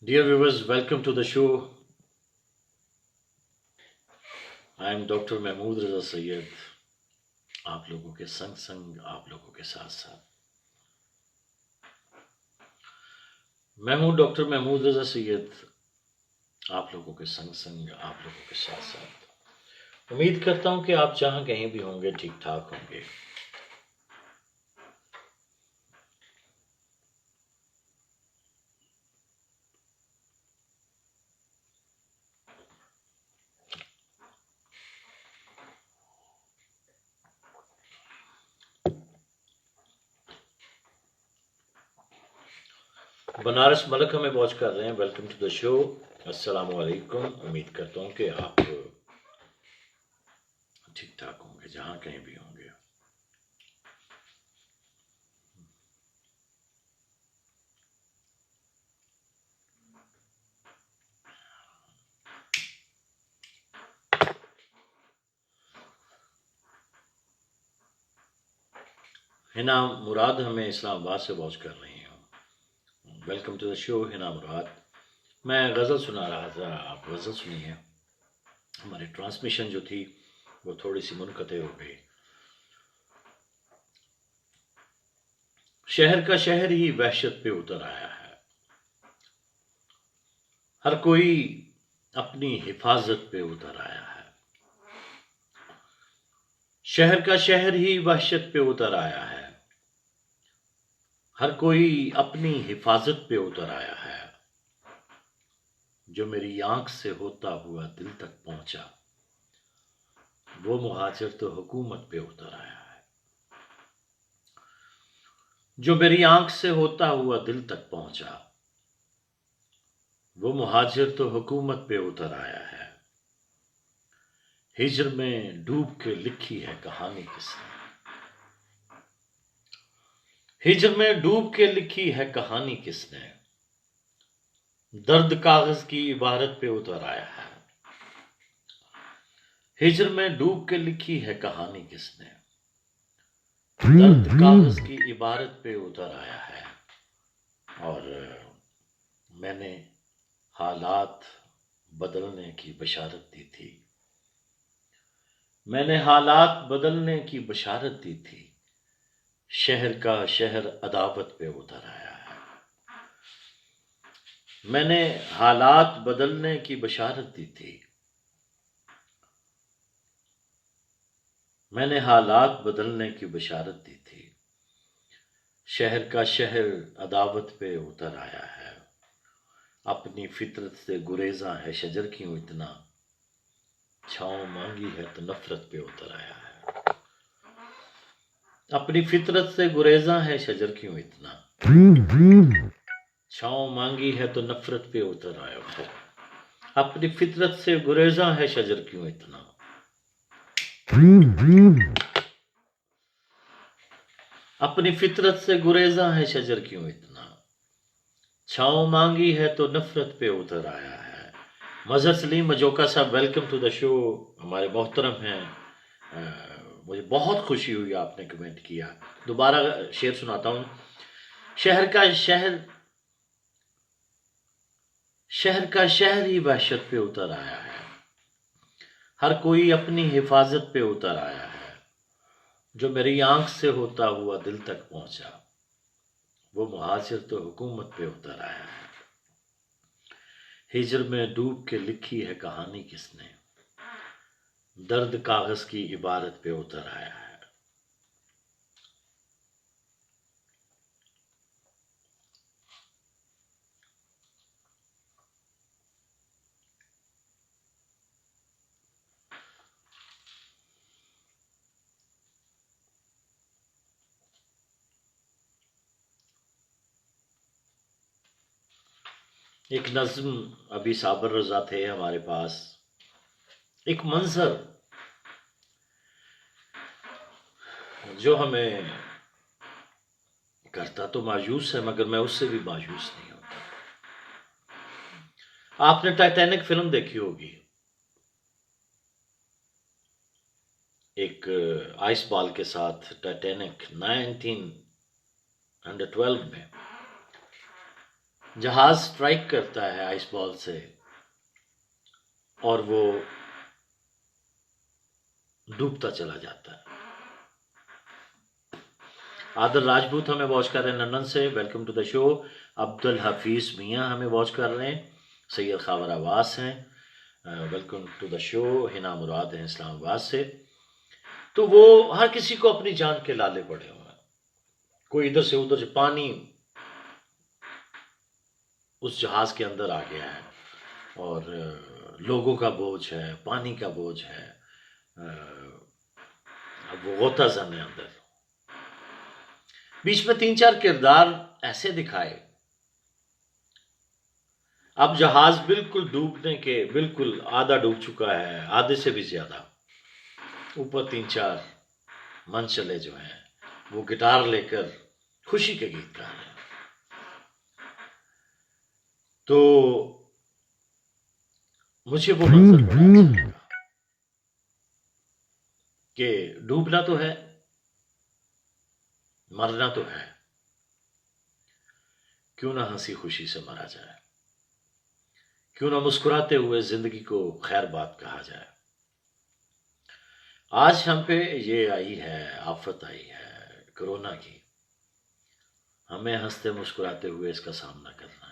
Dear viewers, welcome to the show. I am Dr. Mahmood Raza Sayyed. आप लोगों के संग संग आप लोगों के साथ साथ मैं हूं डॉक्टर महमूद रजा सैयद। आप लोगों के संग संग आप लोगों के साथ साथ उम्मीद करता हूं कि आप जहां कहीं भी होंगे ठीक ठाक होंगे। बनारस मलका में वॉच कर रहे हैं। Welcome to the show. अस्सलाम वालेकुम। उम्मीद करता हूं कि आप ठीक ठाक होंगे जहां कहीं भी होंगे। हिना मुराद हमें इस्लामाबाद से वॉच कर रही हैं। Welcome to the show Hina Murad. मैं गज़ल सुना रहा था, आप गज़ल सुनिए। हमारी ट्रांसमिशन जो थी वो थोड़ी सी मुनक़ते हो गई। शहर का शहर ही वहशत पे उतर आया है। हर कोई अपनी हिफाजत पे उतर आया है। शहर का शहर ही वहशत पे उतर आया है। हर कोई अपनी हिफाजत पे उतर आया है। जो मेरी आंख से होता हुआ दिल तक पहुंचा, वो मुहाजिर तो हुकूमत पे उतर आया है। जो मेरी आंख से होता हुआ दिल तक पहुंचा, वो मुहाजिर तो हुकूमत पे उतर आया है। हिज्र में डूब के लिखी है कहानी किसने। हिज्र में डूब के लिखी है कहानी किसने। दर्द कागज की इबारत पे उतर आया है। हिज्र में डूब के लिखी है कहानी किसने। दर्द कागज की इबारत पे उतर आया है। और मैंने हालात बदलने की बशारत दी थी। मैंने हालात बदलने की बशारत दी थी। शहर का शहर अदावत पे उतर आया है। मैंने हालात बदलने की बशारत दी थी। मैंने हालात बदलने की बशारत दी थी। शहर का शहर अदावत पे उतर आया है। अपनी फितरत से गुरेजा है शजर क्यों इतना। छाँव मांगी है तो नफरत पे उतर आया है। अपनी फितरत से गुरेजा है शजर क्यों इतना। छाँव मांगी है तो नफरत पे उतर आया है। अपनी फितरत से गुरेजा है शजर क्यों इतना। अपनी फितरत से गुरेजा है शजर क्यों इतना। छाँव मांगी है तो नफरत पे उतर आया है। मजहर सलीम मजोका साहब, वेलकम टू द शो। हमारे मोहतरम हैं। मुझे बहुत खुशी हुई आपने कमेंट किया। दोबारा शेर सुनाता हूँ। शहर का शहर, शहर का शहर ही वहशत पे उतर आया है। हर कोई अपनी हिफाजत पे उतर आया है। जो मेरी आंख से होता हुआ दिल तक पहुंचा, वो मुहाजिर तो हुकूमत पे उतर आया है। हिज्र में डूब के लिखी है कहानी किसने। दर्द कागज की इबारत पे उतर आया है। एक नज्म अभी साबर रजा थे हमारे पास। एक मंजर जो हमें करता तो मायूस है, मगर मैं उससे भी मायूस नहीं होता। आपने टाइटैनिक फिल्म देखी होगी। एक आइस बॉल के साथ टाइटैनिक 1912 में जहाज स्ट्राइक करता है आइस बॉल से और वो डूबता चला जाता है। आदिल राजपूत हमें वॉच कर रहे हैं लंदन से, welcome to the show. Abdul Hafeez मियाँ हमें वॉच कर रहे हैं, सैयद खावर आवास हैं, welcome to the show. Hina Murad हैं इस्लामाबाद से। तो वो हर किसी को अपनी जान के लाले पड़े हुए हैं, कोई इधर से उधर से पानी उस जहाज के अंदर आ गया है और लोगों का बोझ है, पानी का बोझ है, अब वो गोता जन है अंदर। बीच में 3-4 किरदार ऐसे दिखाए, अब जहाज बिल्कुल डूबने के बिल्कुल आधा डूब चुका है, आधे से भी ज्यादा। ऊपर 3-4 मनचले जो हैं वो गिटार लेकर खुशी के गीत गा रहे हैं। तो मुझे वो मंजर बड़ा अच्छा लगा कि डूबना तो है, मरना तो है, क्यों ना हंसी खुशी से मरा जाए, क्यों ना मुस्कुराते हुए जिंदगी को खैर बात कहा जाए। आज हम पे ये आई है, आफत आई है कोरोना की, हमें हंसते मुस्कुराते हुए इसका सामना करना है।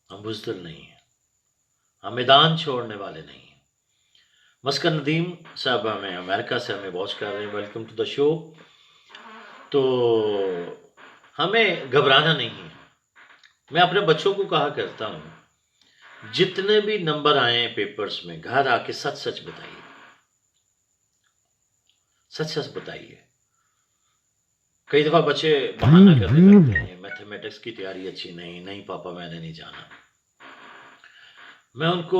हम बुज़दिल नहीं हैं, हम मैदान छोड़ने वाले नहीं हैं। मस्कन नदीम साहब हमें अमेरिका से हमें वॉच कर रहे हैं, वेलकम टू द शो। तो हमें घबराना नहीं है। मैं अपने बच्चों को कहा करता हूँ, जितने भी नंबर आए पेपर्स में, घर आके सच सच बताइए, सच सच बताइए। कई दफा बच्चे बहाना करने लगते हैं, मैथमेटिक्स की तैयारी अच्छी नहीं पापा मैंने नहीं जाना। मैं उनको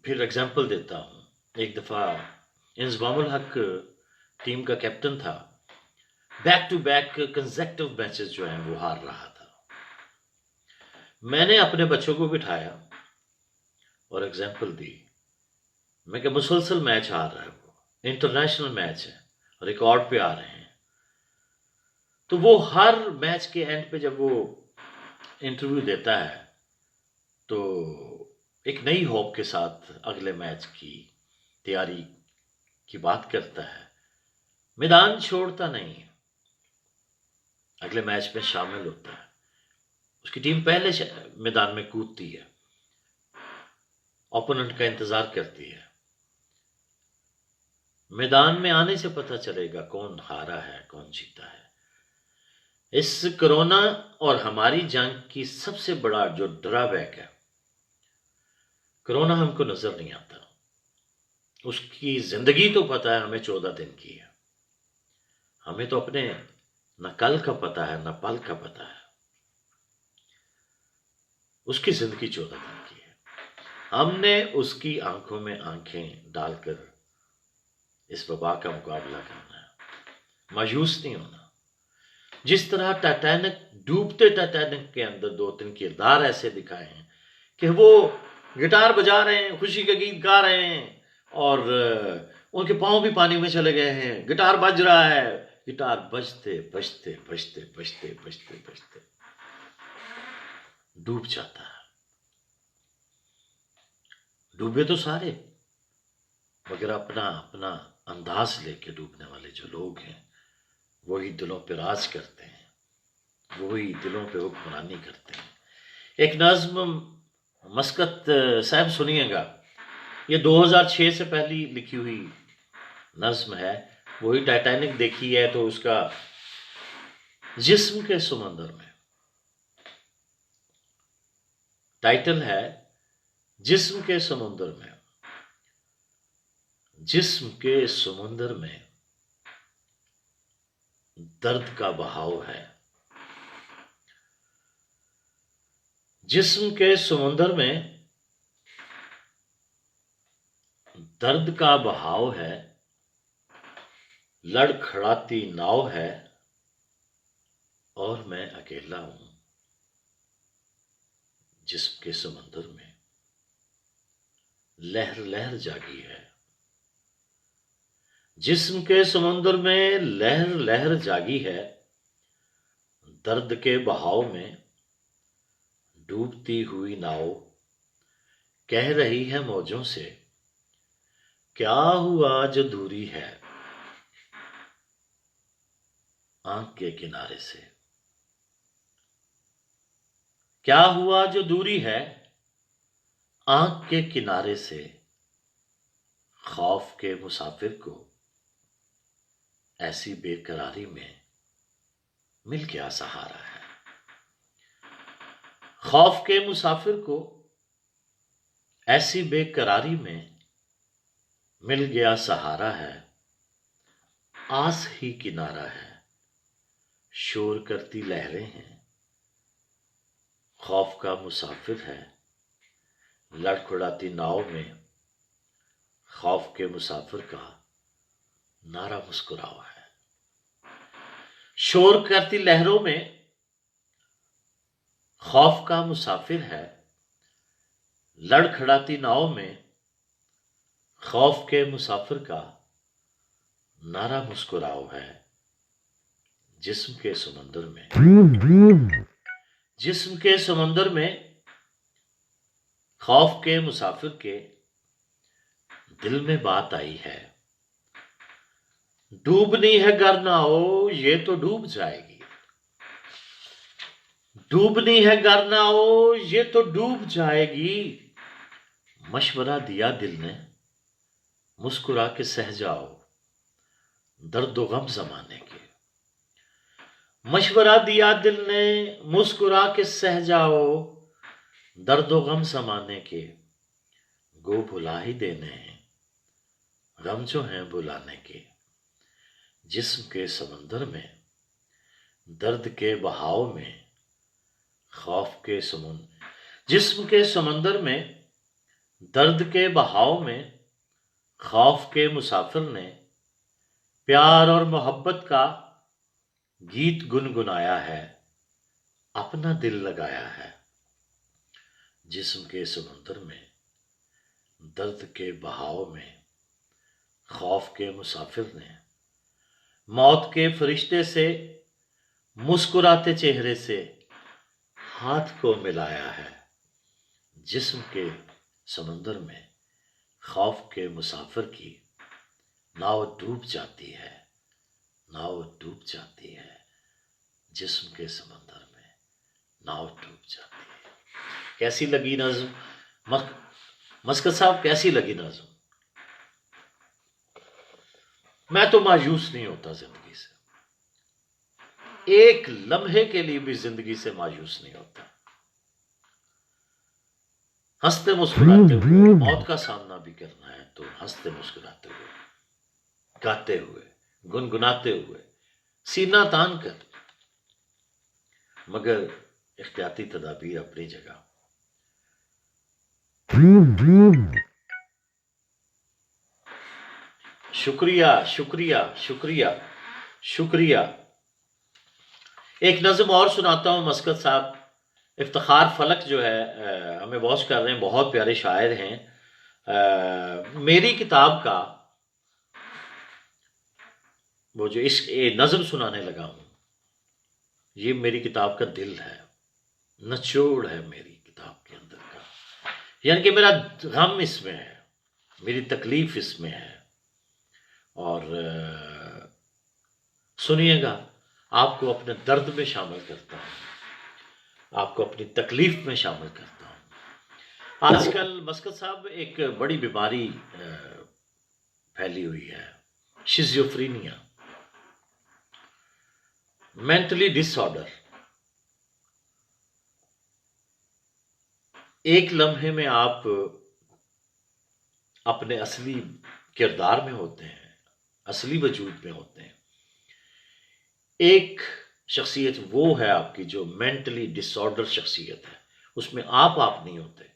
फिर एग्जाम्पल देता हूँ। एक दफा इंजमामुल हक टीम का कैप्टन था, back to back consecutive matches जो हैं वो हार रहा था। मैंने अपने बच्चों को बिठाया और एग्जाम्पल दी। मैं क्या मुसलसल मैच हार रहा है, वो इंटरनेशनल मैच है, रिकॉर्ड पे आ रहे हैं। तो वो हर मैच के एंड पे जब वो इंटरव्यू देता है तो एक नई होप के साथ अगले मैच की तैयारी की बात करता है। मैदान छोड़ता नहीं है, अगले मैच में शामिल होता है। उसकी टीम पहले मैदान में कूदती है, ओपोनेंट का इंतजार करती है। मैदान में आने से पता चलेगा कौन हारा है कौन जीता है। इस कोरोना और हमारी जंग की सबसे बड़ा जो ड्रॉबैक है, कोरोना हमको नजर नहीं आता, उसकी जिंदगी तो पता है हमें 14 दिन की है। हमें तो अपने न कल का पता है न पल का पता है, उसकी जिंदगी 14 दिन की है। हमने उसकी आंखों में आंखें डालकर इस वबा का मुकाबला करना है, मायूस नहीं होना। जिस तरह टाइटैनिक, डूबते टाइटैनिक के अंदर 2-3 किरदार ऐसे दिखाए हैं कि वो गिटार बजा रहे हैं, खुशी के गीत गा रहे हैं और उनके पांव भी पानी में चले गए हैं, गिटार बज रहा है, गिटार बजते बजते बजते बजते बजते बजते डूब जाता है। डूबे तो सारे, मगर अपना अपना अंदाज लेके डूबने वाले जो लोग हैं वही दिलों पे राज करते हैं, वही दिलों पे हुक्मरानी करते हैं। एक नज्म मस्कत साहब सुनिएगा, ये 2006 से पहली लिखी हुई नज्म है। वही टाइटैनिक देखी है तो उसका जिस्म के समंदर में, टाइटल है जिस्म के समुंदर में। जिस्म के समुंदर में दर्द का बहाव है, जिस्म के समुंदर में दर्द का बहाव है, लड़खड़ाती नाव है और मैं अकेला हूं जिस्म के समुंदर में। लहर लहर जागी है, जिस्म के समुंदर में लहर लहर जागी है, दर्द के बहाव में डूबती हुई नाव कह रही है मौजों से, क्या हुआ जो दूरी है आंख के किनारे से। क्या हुआ जो दूरी है आंख के किनारे से, खौफ के मुसाफिर को ऐसी बेकरारी में मिल गया सहारा है। खौफ के मुसाफिर को ऐसी बेकरारी में मिल गया सहारा है। आस ही किनारा है, शोर करती लहरें हैं। खौफ का मुसाफिर है, लड़खड़ाती नाव में खौफ के मुसाफिर का नारा मुस्कुरावा है। शोर करती लहरों में खौफ का मुसाफिर है, लड़खड़ाती नाव में खौफ के मुसाफिर का नारा मुस्कुराओ है। जिस्म के समंदर में, जिस्म के समंदर में खौफ के मुसाफिर के दिल में बात आई है। डूबनी है गर ना हो ये तो डूब जाएगी, डूबनी है गर ना हो ये तो डूब जाएगी। मशवरा दिया दिल ने मुस्कुरा के सह जाओ दर्द गम जमाने के। मशवरा दिया दिल ने मुस्कुरा के सह जाओ दर्द गम जमाने के। गो भुला ही देने हैं गम जो हैं बुलाने के। जिस्म के समंदर में दर्द के बहाव में खौफ के जिस्म के समंदर में दर्द के बहाव में खौफ के मुसाफिर ने प्यार और मोहब्बत का गीत गुनगुनाया है, अपना दिल लगाया है। जिस्म के समंदर में दर्द के बहाव में खौफ के मुसाफिर ने मौत के फरिश्ते से मुस्कुराते चेहरे से हाथ को मिलाया है। जिस्म के समंदर में खौफ के मुसाफिर की नाव डूब जाती है, नाव डूब जाती है। जिस्म के समंदर में नाव डूब जाती है। कैसी लगी नज़्म मस्कत साहब, कैसी लगी नज़्म? मैं तो मायूस नहीं होता जिंदगी से, एक लम्हे के लिए भी जिंदगी से मायूस नहीं होता। हंसते मुस्कुराते हुए मौत का सामना भी करना है तो हंसते मुस्कुराते हुए, गाते हुए, गुनगुनाते हुए, सीना तान कर, मगर इख्तियाती तदाबीर अपनी जगह। शुक्रिया शुक्रिया शुक्रिया शुक्रिया। एक नज़्म और सुनाता हूं मस्कत साहब। इफ्तिखार फलक जो है हमें वॉच कर रहे हैं, बहुत प्यारे शायर हैं। मेरी किताब का वो जो इस नज़्म सुनाने लगा हूं, ये मेरी किताब का दिल है, निचोड़ है मेरी किताब के अंदर का। यानी कि मेरा गम इसमें है, मेरी तकलीफ इसमें है। और सुनिएगा, आपको अपने दर्द में शामिल करता हूं, आपको अपनी तकलीफ में शामिल करता हूं। आजकल मस्कत साहब एक बड़ी बीमारी फैली हुई है, शिज़ोफ्रेनिया, मेंटली डिसऑर्डर। एक लम्हे में आप अपने असली किरदार में होते हैं, असली वजूद में होते हैं। एक शख्सियत वो है आपकी जो मेंटली डिसऑर्डर शख्सियत है, उसमें आप नहीं होते।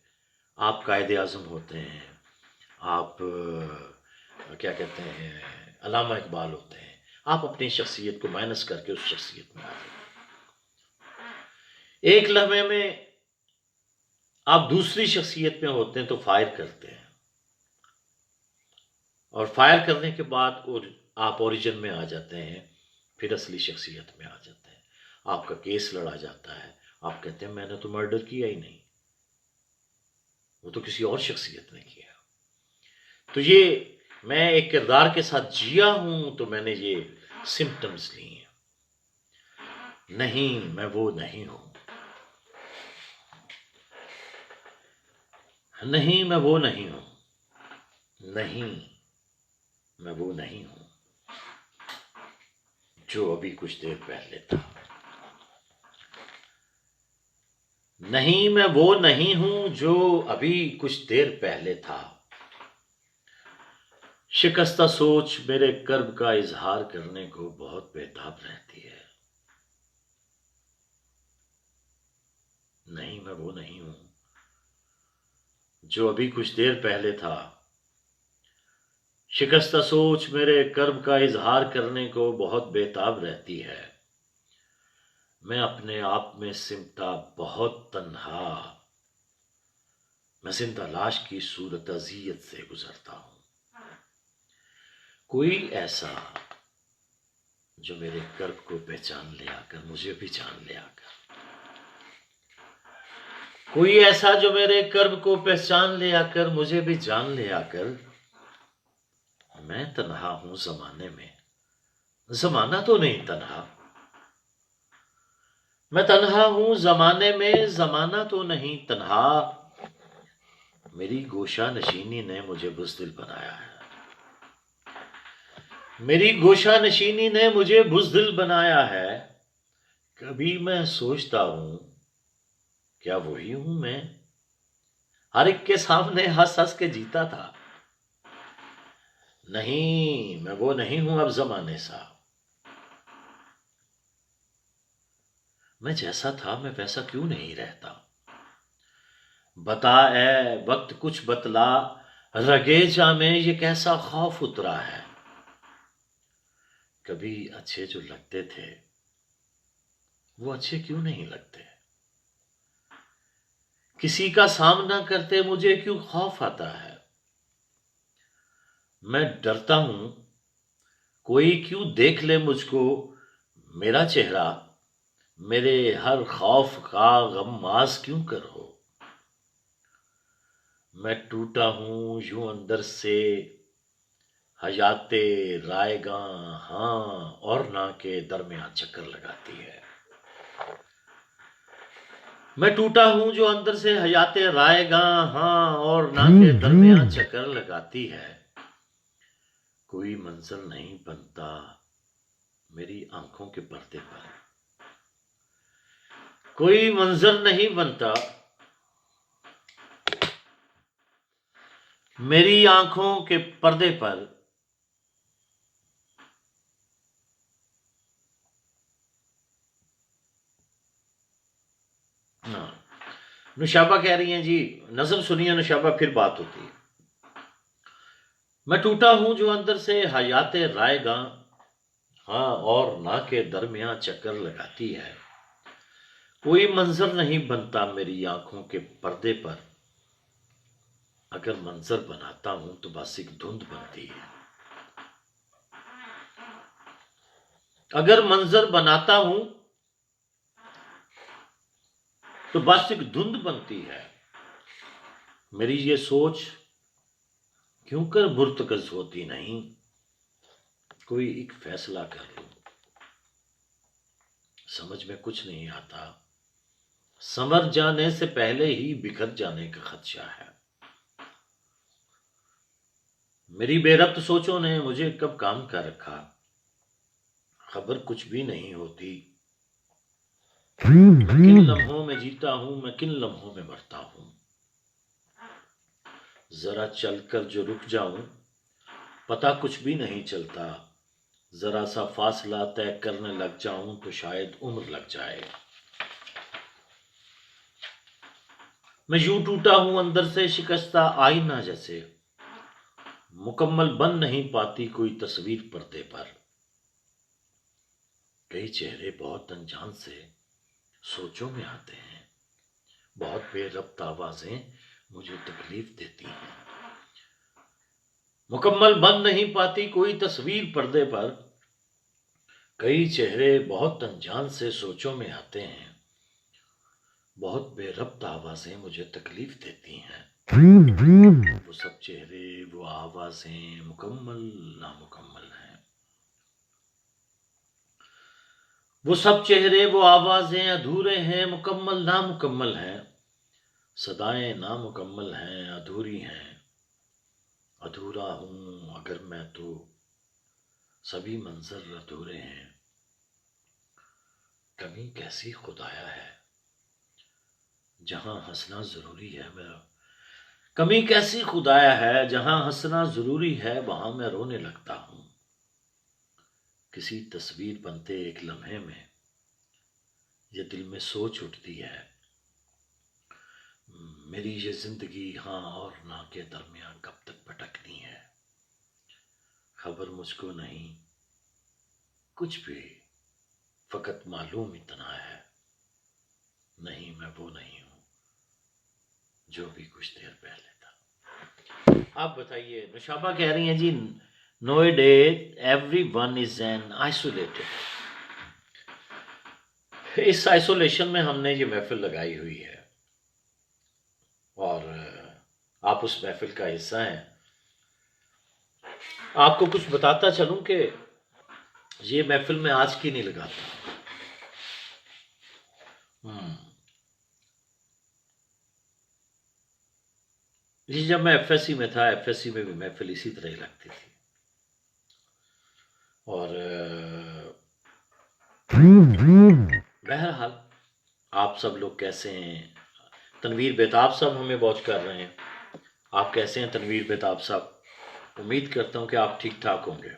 आप कायदे आज़म होते हैं, आप क्या कहते हैं, अल्लामा इकबाल होते हैं। आप अपनी शख्सियत को माइनस करके उस शख्सियत में आ जाते हैं। एक लम्हे में आप दूसरी शख्सियत में होते हैं तो फायर करते हैं, और फायर करने के बाद आप ओरिजिन में आ जाते हैं, फिर असली शख्सियत में आ जाते हैं। आपका केस लड़ा जाता है, आप कहते हैं मैंने तो मर्डर किया ही नहीं, वो तो किसी और शख्सियत ने किया। तो ये मैं एक किरदार के साथ जिया हूं, तो मैंने ये सिम्टम्स लिए हैं। नहीं, मैं वो नहीं हूं। नहीं, मैं वो नहीं हूं। नहीं, मैं वो नहीं हूं जो अभी कुछ देर पहले था। नहीं, मैं वो नहीं हूं जो अभी कुछ देर पहले था। शिकस्ता सोच मेरे कर्ब का इजहार करने को बहुत बेताब रहती है। नहीं, मैं वो नहीं हूं जो अभी कुछ देर पहले था। शिकस्ता सोच मेरे कर्ब का इजहार करने को बहुत बेताब रहती है। मैं अपने आप में सिमटा बहुत तन्हा, मैं जिंदा लाश की सूरत अजियत से गुजरता हूं। कोई ऐसा जो मेरे कर्ब को पहचान ले आकर मुझे भी जान ले आकर। कोई ऐसा जो मेरे कर्ब को पहचान ले आकर मुझे भी जान ले आकर। मैं तन्हा हूं जमाने में, जमाना तो नहीं तन्हा। मैं तन्हा हूं जमाने में, जमाना तो नहीं तन्हा। मेरी गोशा नशीनी ने मुझे बुज़दिल बनाया है। मेरी गोशा नशीनी ने मुझे बुज़दिल बनाया है। कभी मैं सोचता हूं क्या वही हूं मैं, हर एक के सामने हंस हंस के जीता था। नहीं, मैं वो नहीं हूं अब जमाने सा। मैं जैसा था मैं वैसा क्यों नहीं रहता। बता ए वक्त कुछ बतला, रगेजा में ये कैसा खौफ उतरा है। कभी अच्छे जो लगते थे वो अच्छे क्यों नहीं लगते। किसी का सामना करते मुझे क्यों खौफ आता है। मैं डरता हूं कोई क्यों देख ले मुझको, मेरा चेहरा मेरे हर खौफ का गम्माज क्यों कर हो। मैं टूटा हूं यूं अंदर से, हयाते रायगा हां और ना के दरमियान चक्कर लगाती है। मैं टूटा हूं जो अंदर से, हयाते रायगा हां और ना के दरमियान चक्कर लगाती है। कोई मंजर नहीं बनता मेरी आंखों के पर्दे पर। कोई मंजर नहीं बनता मेरी आंखों के पर्दे पर। नुशाबा कह रही हैं जी, नज़म सुनिए नुशाबा फिर बात होती है। मैं टूटा हूं जो अंदर से, हयाते रायगा हाँ और ना के दरमियान चक्कर लगाती है। कोई मंजर नहीं बनता मेरी आंखों के पर्दे पर। अगर मंजर बनाता हूं तो बस एक धुंध बनती है। अगर मंजर बनाता हूं तो बस एक धुंध बनती है। मेरी ये सोच क्यों कर मुर्तकज होती नहीं। कोई एक फैसला कर लो, समझ में कुछ नहीं आता। समझ जाने से पहले ही बिखर जाने का खदशा है। मेरी बेरब्त सोचों ने मुझे कब काम का रखा, खबर कुछ भी नहीं होती। मैं किन लम्हों में जीता हूं, मैं किन लम्हों में मरता हूं। जरा चलकर जो रुक जाऊं पता कुछ भी नहीं चलता। जरा सा फासला तय करने लग जाऊं तो शायद उम्र लग जाए। मैं यूं टूटा हूं अंदर से, शिकस्ता आईना जैसे। मुकम्मल बन नहीं पाती कोई तस्वीर पर्दे पर। कई चेहरे बहुत अनजान से सोचों में आते हैं। बहुत बेरब्त आवाजें मुझे तकलीफ देती हैं। मुकम्मल बन नहीं पाती कोई तस्वीर पर्दे पर। कई चेहरे बहुत अनजान से सोचों में आते हैं। बहुत बेरब्त आवाजें मुझे तकलीफ देती हैं। वो सब चेहरे, वो आवाजें मुकम्मल नामुकम्मल हैं। वो सब चेहरे, वो आवाजें अधूरे हैं, मुकम्मल नामुकम्मल हैं। सदाएं नामुकम्मल हैं, अधूरी हैं। अधूरा हूं अगर मैं तो सभी मंजर अधूरे हैं। कमी कैसी खुदाया है जहां हंसना जरूरी है मेरा। कमी कैसी खुदाया है जहां हंसना जरूरी है, वहां मैं रोने लगता हूं। किसी तस्वीर बनते एक लम्हे में ये दिल में सोच उठती है, मेरी ये जिंदगी हाँ और ना के दरमियान कब तक भटकनी है। खबर मुझको नहीं कुछ भी, फकत मालूम इतना है, नहीं मैं वो नहीं हूं जो भी कुछ देर पहले था। आप बताइए, नुशाबा कह रही हैं जी, nowadays everyone is an isolated. इस आइसोलेशन में हमने ये महफिल लगाई हुई है और आप उस महफिल का हिस्सा हैं। आपको कुछ बताता चलूं कि ये महफिल में आज की नहीं लगाता। जी, जब मैं एफएससी में था, एफएससी में भी महफिल इसी तरह ही लगती थी। और बहरहाल आप सब लोग कैसे हैं? तनवीर बेताब साहब हमें वॉच कर रहे हैं। आप कैसे हैं तनवीर बेताब साहब? उम्मीद करता हूं कि आप ठीक ठाक होंगे।